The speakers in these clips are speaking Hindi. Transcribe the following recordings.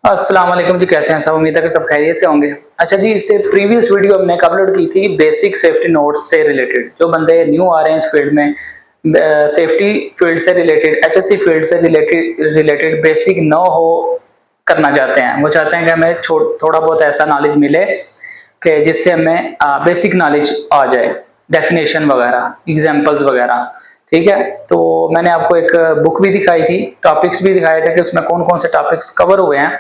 अस्सलाम वालेकुम जी, कैसे हैं सब? उम्मीद है कि सब खैरियत से होंगे। अच्छा जी, इससे प्रीवियस वीडियो हमने अपलोड की थी बेसिक सेफ्टी नोट्स से रिलेटेड। जो बंदे न्यू आ रहे हैं इस फील्ड में, सेफ्टी फील्ड से रिलेटेड, एचएससी फील्ड से रिलेटेड रिलेटेड बेसिक न हो करना चाहते हैं। वो चाहते हैं कि हमें थोड़ा बहुत ऐसा नॉलेज मिले कि जिससे हमें बेसिक नॉलेज आ जाए, डेफिनेशन वगैरह, एग्जाम्पल्स वगैरह। ठीक है, तो मैंने आपको एक बुक भी दिखाई थी, टॉपिक्स भी दिखाए थे कि उसमें कौन कौन से टॉपिक्स कवर हुए हैं।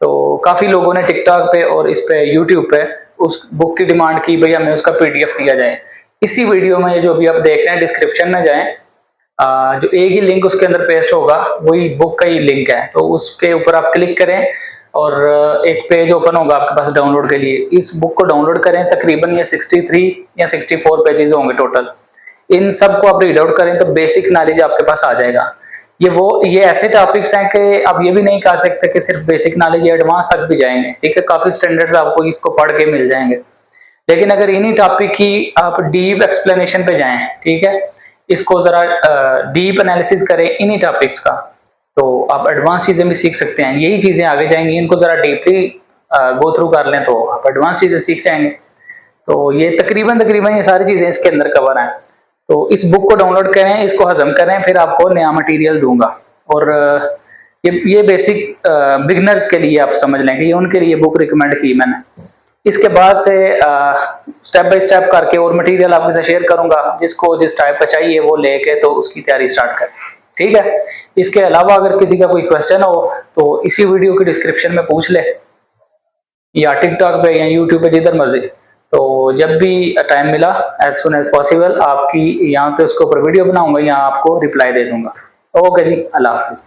तो काफ़ी लोगों ने टिकटॉक पे और इस पे यूट्यूब पे उस बुक की डिमांड की, भाई हमें उसका पीडीएफ दिया जाए। इसी वीडियो में जो अभी आप देख रहे हैं, डिस्क्रिप्शन में जाएं, जो एक ही लिंक उसके अंदर पेस्ट होगा वही बुक का ही लिंक है, तो उसके ऊपर आप क्लिक करें और एक पेज ओपन होगा आपके पास डाउनलोड के लिए। इस बुक को डाउनलोड करें, तकरीबन ये 63 या 64 पेजेस होंगे टोटल। इन सब को आप रीड आउट करें तो बेसिक नॉलेज आपके पास आ जाएगा। ये ऐसे टॉपिक्स हैं कि आप ये भी नहीं कह सकते कि सिर्फ बेसिक नॉलेज, ये एडवांस तक भी जाएंगे। ठीक है, काफी स्टैंडर्ड्स आपको इसको पढ़ के मिल जाएंगे। लेकिन अगर इन्हीं टॉपिक की आप डीप एक्सप्लेनेशन पे जाएं, ठीक है, इसको जरा डीप एनालिसिस करें इन्हीं टॉपिक्स का, तो आप एडवांस चीजें भी सीख सकते हैं। यही चीजें आगे जाएंगी, इनको जरा डीपली गो थ्रू कर लें तो आप एडवांस चीजें सीख जाएंगे। तो ये तकरीबन तकरीबन ये सारी चीजें इसके अंदर कवर हैं। तो इस बुक को डाउनलोड करें, इसको हजम करें, फिर आपको नया मटेरियल दूंगा। और ये बेसिक बिगनर्स के लिए आप समझ लें कि ये उनके लिए बुक रिकमेंड की मैंने। इसके बाद से स्टेप बाय स्टेप करके और मटेरियल आपके साथ शेयर करूंगा, जिसको जिस टाइप का चाहिए वो लेके तो उसकी तैयारी स्टार्ट करें। ठीक है, इसके अलावा अगर किसी का कोई क्वेश्चन हो तो इसी वीडियो की डिस्क्रिप्शन में पूछ ले, या टिकटॉक पे या यूट्यूब पे, जिधर मर्जी। तो जब भी टाइम मिला, एज सुन एज पॉसिबल, आपकी यहाँ तो उसके ऊपर वीडियो बनाऊंगा या आपको रिप्लाई दे दूंगा। ओके जी, अल्लाह हाफिज।